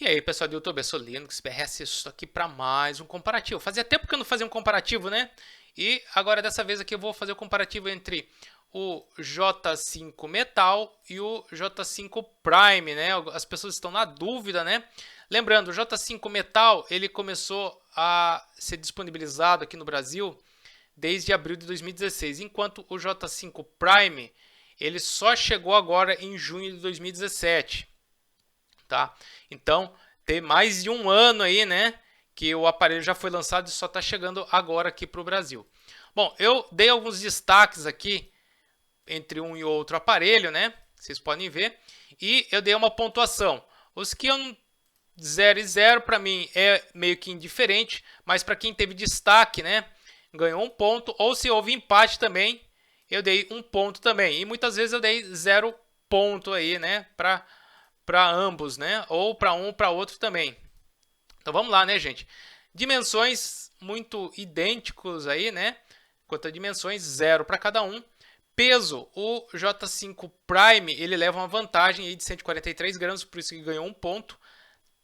E aí, pessoal do YouTube, eu sou Linux BRS, estou aqui para mais um comparativo. Fazia tempo que eu não fazia um comparativo, né? E agora dessa vez aqui eu vou fazer o comparativo entre o J5 Metal e o J5 Prime, né? As pessoas estão na dúvida, né? Lembrando, o J5 Metal, ele começou a ser disponibilizado aqui no Brasil desde abril de 2016, enquanto o J5 Prime, ele só chegou agora em junho de 2017. Tá? Então, tem mais de um ano aí, né, que o aparelho já foi lançado e só está chegando agora aqui para o Brasil. Bom, eu dei alguns destaques aqui entre um e outro aparelho, né? Vocês podem ver. E eu dei uma pontuação. Os que eu 0 e 0 para mim é meio que indiferente, mas para quem teve destaque, né, ganhou um ponto. Ou se houve empate também, eu dei um ponto também. E muitas vezes eu dei 0 ponto aí, né, para ambos, né? Ou para um, para outro também. Então vamos lá, né, gente? Dimensões muito idênticos aí, né? Quanto a dimensões, 0 para cada um. Peso, o J5 Prime, ele leva uma vantagem aí de 143 gramas, por isso que ganhou um ponto.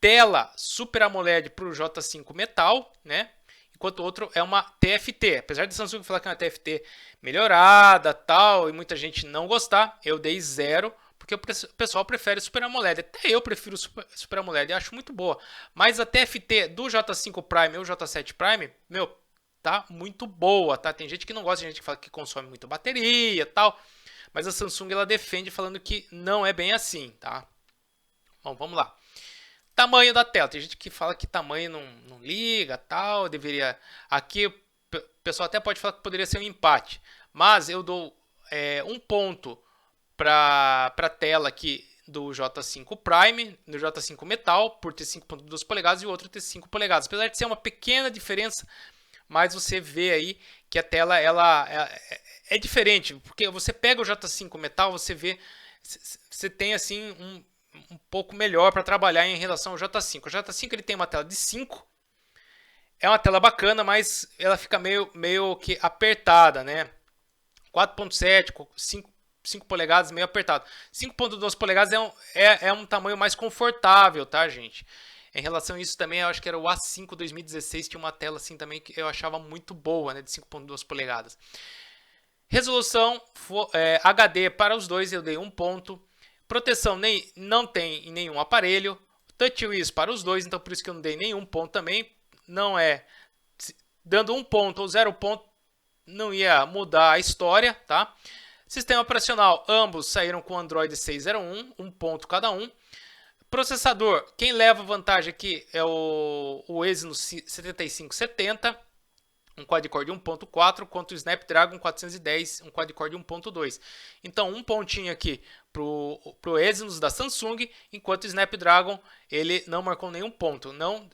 Tela Super AMOLED para o J5 Metal, né? Enquanto o outro é uma TFT. Apesar de Samsung falar que é uma TFT melhorada, tal, e muita gente não gostar, eu dei 0, porque o pessoal prefere Super AMOLED. Até eu prefiro Super AMOLED, eu acho muito boa. Mas a TFT do J5 Prime ou J7 Prime, meu, tá muito boa, tá? Tem gente que não gosta, tem gente que fala que consome muito bateria, tal. Mas a Samsung ela defende falando que não é bem assim, tá? Bom, vamos lá. Tamanho da tela. Tem gente que fala que tamanho não liga, tal, deveria... Aqui o pessoal até pode falar que poderia ser um empate. Mas eu dou um ponto para a tela aqui do J5 Prime, do J5 Metal, por ter 5.2 polegadas e o outro ter 5 polegadas. Apesar de ser uma pequena diferença, mas você vê aí que a tela ela é diferente. Porque você pega o J5 Metal, você vê... Você tem assim um pouco melhor para trabalhar em relação ao J5. O J5 ele tem uma tela de 5, é uma tela bacana, mas ela fica meio que apertada, né? 4.7, 5 polegadas, meio apertado. 5.2 polegadas é um tamanho mais confortável, tá, gente? Em relação a isso também, eu acho que era o A5 2016, tinha uma tela assim também que eu achava muito boa, né, de 5.2 polegadas. Resolução HD para os dois, eu dei um ponto. Proteção não tem em nenhum aparelho. TouchWiz para os dois, então por isso que eu não dei nenhum ponto também. Não é... Dando um ponto ou 0 ponto, não ia mudar a história, tá? Sistema operacional, ambos saíram com Android 6.01, um ponto cada um. Processador, quem leva vantagem aqui é o Exynos 7570, um quad-core de 1.4, quanto o Snapdragon 410, um quad-core de 1.2. Então, um pontinho aqui pro Exynos da Samsung, enquanto o Snapdragon ele não marcou nenhum ponto. Não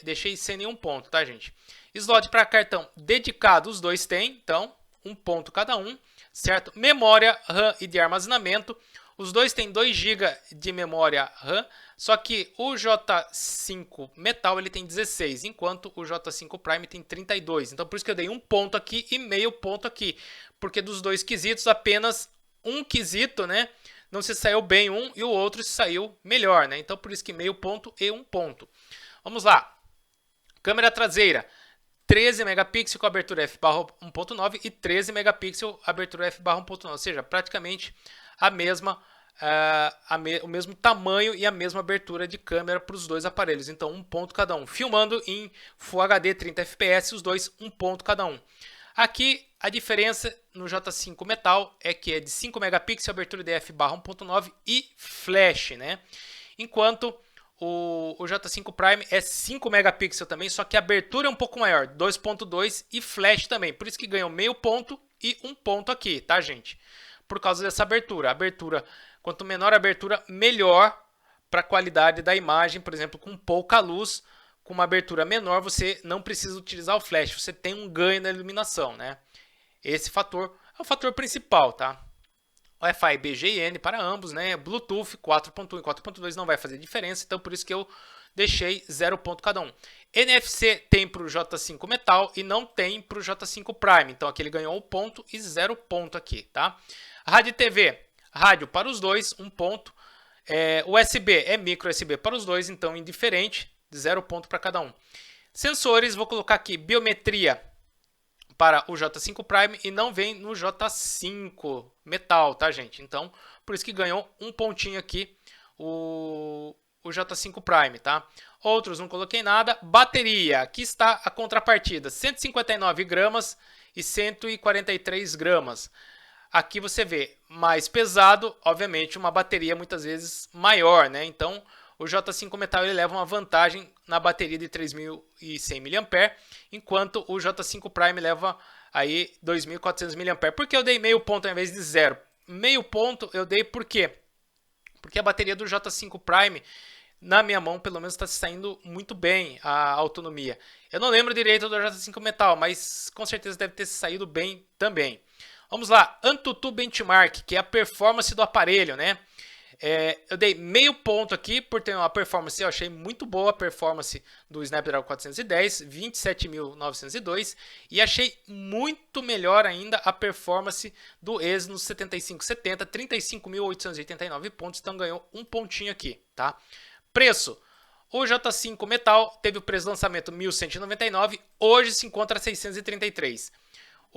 deixei sem nenhum ponto, tá, gente? Slot para cartão dedicado, os dois têm, então, um ponto cada um, certo? Memória RAM e de armazenamento. Os dois têm 2 GB de memória RAM, só que o J5 Metal ele tem 16, enquanto o J5 Prime tem 32. Então por isso que eu dei um ponto aqui e meio ponto aqui, porque dos dois quesitos apenas um quesito, né, não se saiu bem um e o outro se saiu melhor, né? Então por isso que meio ponto e um ponto. Vamos lá. Câmera traseira 13 megapixels com abertura f/1.9 e 13 megapixels abertura f/1.9, ou seja, praticamente a mesma, o mesmo tamanho e a mesma abertura de câmera para os dois aparelhos. Então, um ponto cada um. Filmando em Full HD 30 fps, os dois, um ponto cada um. Aqui, a diferença no J5 Metal é que é de 5 megapixels, abertura de f/1.9 e flash, né? Enquanto o J5 Prime é 5 megapixels também, só que a abertura é um pouco maior, 2.2 e flash também. Por isso que ganhou meio ponto e um ponto aqui, tá, gente? Por causa dessa abertura. Quanto menor a abertura, melhor para a qualidade da imagem. Por exemplo, com pouca luz, com uma abertura menor, você não precisa utilizar o flash. Você tem um ganho na iluminação, né? Esse fator é o fator principal, tá? Wi-Fi BGN para ambos, né? Bluetooth 4.1 e 4.2 não vai fazer diferença, então por isso que eu deixei 0 ponto cada um. NFC tem para o J5 Metal e não tem para o J5 Prime, então aqui ele ganhou 1 ponto e 0 ponto aqui, tá? Rádio e TV, rádio para os dois, 1 ponto. USB é micro USB para os dois, então indiferente, 0 ponto para cada um. Sensores, vou colocar aqui biometria para o J5 Prime e não vem no J5 Metal, tá, gente? Então, por isso que ganhou um pontinho aqui o J5 Prime, tá? Outros não coloquei nada. Bateria, aqui está a contrapartida, 159 gramas e 143 gramas. Aqui você vê mais pesado, obviamente uma bateria muitas vezes maior, né? Então, o J5 Metal ele leva uma vantagem na bateria de 3.100 mAh, enquanto o J5 Prime leva aí 2.400 mAh. Por que eu dei meio ponto ao invés de 0? Meio ponto eu dei por quê? Porque a bateria do J5 Prime, na minha mão, pelo menos está saindo muito bem a autonomia. Eu não lembro direito do J5 Metal, mas com certeza deve ter saído bem também. Vamos lá, AnTuTu Benchmark, que é a performance do aparelho, né? Eu dei meio ponto aqui por ter uma performance, eu achei muito boa a performance do Snapdragon 410, 27.902, e achei muito melhor ainda a performance do Exynos 7570, 35.889 pontos, então ganhou um pontinho aqui, tá? Preço, o J5 Metal teve o preço de lançamento 1.199, hoje se encontra a 633.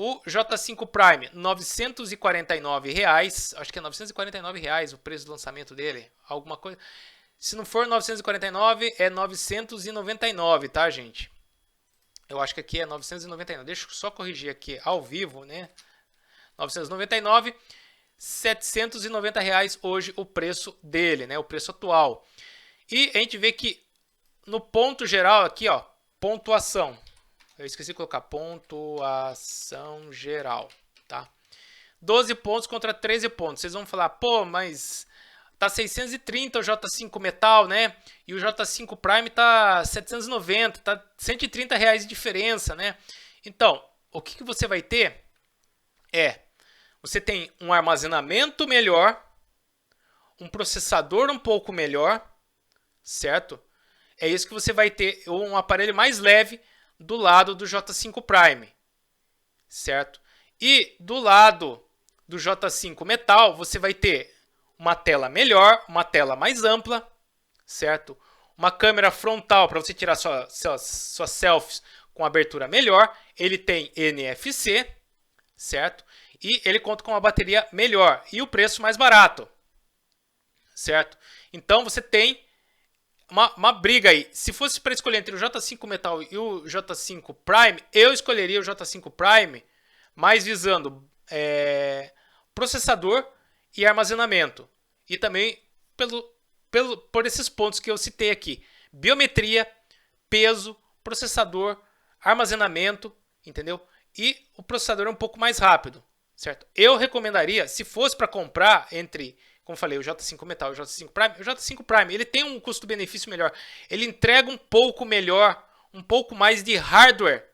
O J5 Prime, R$ 949, acho que é R$ 949 o preço do lançamento dele, alguma coisa. Se não for 949, é 999, tá, gente? Eu acho que aqui é 999. Deixa eu só corrigir aqui ao vivo, né? 999, R$ 790 hoje o preço dele, né? O preço atual. E a gente vê que no ponto geral aqui, ó, pontuação. Eu esqueci de colocar pontuação geral, tá? 12 pontos contra 13 pontos. Vocês vão falar, pô, mas tá 630 o J5 Metal, né? E o J5 Prime tá 790, tá R$ 130 de diferença, né? Então, o que você vai ter você tem um armazenamento melhor, um processador um pouco melhor, certo? É isso que você vai ter, um aparelho mais leve do lado do J5 Prime, certo? E do lado do J5 Metal, você vai ter uma tela melhor, uma tela mais ampla, certo? Uma câmera frontal para você tirar suas selfies com abertura melhor. Ele tem NFC, certo? E ele conta com uma bateria melhor e o preço mais barato, certo? Então você tem uma briga aí. Se fosse para escolher entre o J5 Metal e o J5 Prime, eu escolheria o J5 Prime, mais visando processador e armazenamento. E também por esses pontos que eu citei aqui. Biometria, peso, processador, armazenamento, entendeu? E o processador é um pouco mais rápido, certo? Eu recomendaria, se fosse para comprar entre, como falei, o J5 Metal e o J5 Prime, o J5 Prime, ele tem um custo-benefício melhor. Ele entrega um pouco melhor, um pouco mais de hardware.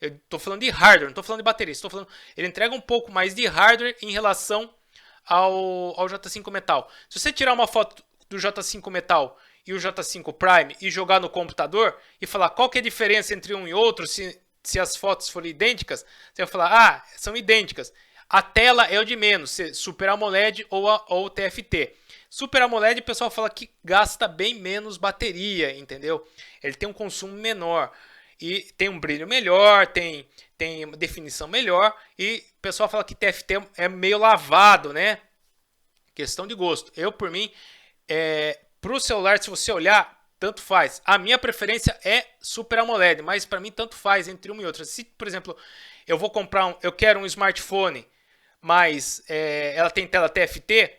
Eu estou falando de hardware, não estou falando de bateria. Ele entrega um pouco mais de hardware em relação ao J5 Metal. Se você tirar uma foto do J5 Metal e o J5 Prime e jogar no computador e falar qual que é a diferença entre um e outro, se as fotos forem idênticas, você vai falar, são idênticas. A tela é o de menos, Super AMOLED ou TFT. Super AMOLED, o pessoal fala que gasta bem menos bateria, entendeu? Ele tem um consumo menor e tem um brilho melhor, tem definição melhor e o pessoal fala que TFT é meio lavado, né? Questão de gosto. Eu, por mim, para o celular, se você olhar, tanto faz. A minha preferência é Super AMOLED, mas para mim tanto faz entre uma e outra. Se, por exemplo, eu quero um smartphone, mas ela tem tela TFT,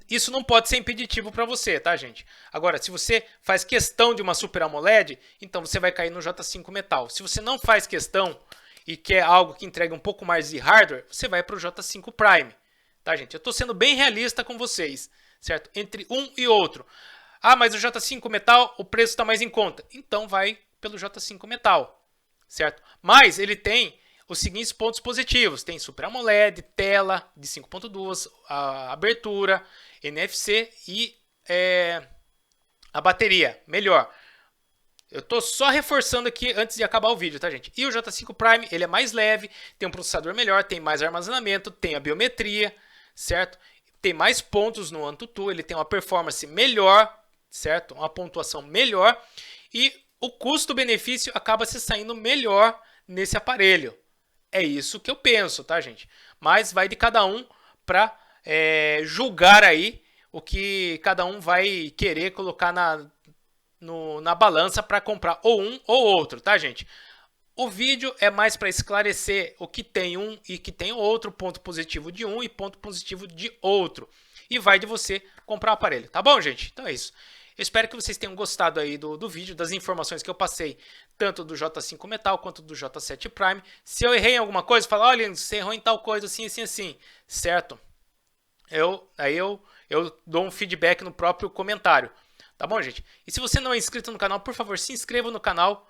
isso não pode ser impeditivo para você, tá, gente? Agora, se você faz questão de uma Super AMOLED, então você vai cair no J5 Metal. Se você não faz questão e quer algo que entregue um pouco mais de hardware, você vai para o J5 Prime, tá, gente? Eu estou sendo bem realista com vocês, certo? Entre um e outro. Ah, mas o J5 Metal, o preço está mais em conta. Então vai pelo J5 Metal, certo? Mas ele tem os seguintes pontos positivos. Tem Super AMOLED, tela de 5.2, a abertura, NFC e a bateria melhor. Eu estou só reforçando aqui antes de acabar o vídeo, tá, gente? E o J5 Prime, ele é mais leve, tem um processador melhor, tem mais armazenamento, tem a biometria, certo? tem mais pontos no AnTuTu, ele tem uma performance melhor, certo? Uma pontuação melhor e o custo-benefício acaba se saindo melhor nesse aparelho. É isso que eu penso, tá, gente? Mas vai de cada um para julgar aí o que cada um vai querer colocar na balança para comprar ou um ou outro, tá, gente? O vídeo é mais para esclarecer o que tem um e que tem outro, ponto positivo de um e ponto positivo de outro. E vai de você comprar o aparelho, tá bom, gente? Então é isso. Eu espero que vocês tenham gostado aí do vídeo, das informações que eu passei, tanto do J5 Metal quanto do J7 Prime. Se eu errei em alguma coisa, fala, olha, você errou em tal coisa, assim, assim, assim, certo? Aí eu dou um feedback no próprio comentário, tá bom, gente? E se você não é inscrito no canal, por favor, se inscreva no canal.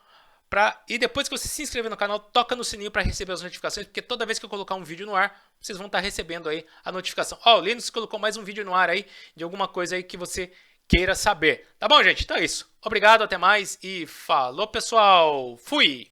E depois que você se inscrever no canal, toca no sininho para receber as notificações, porque toda vez que eu colocar um vídeo no ar, vocês vão estar recebendo aí a notificação. Ó, o Linux colocou mais um vídeo no ar aí, de alguma coisa aí que você queira saber. Tá bom, gente? Então é isso. Obrigado, até mais e falou, pessoal. Fui!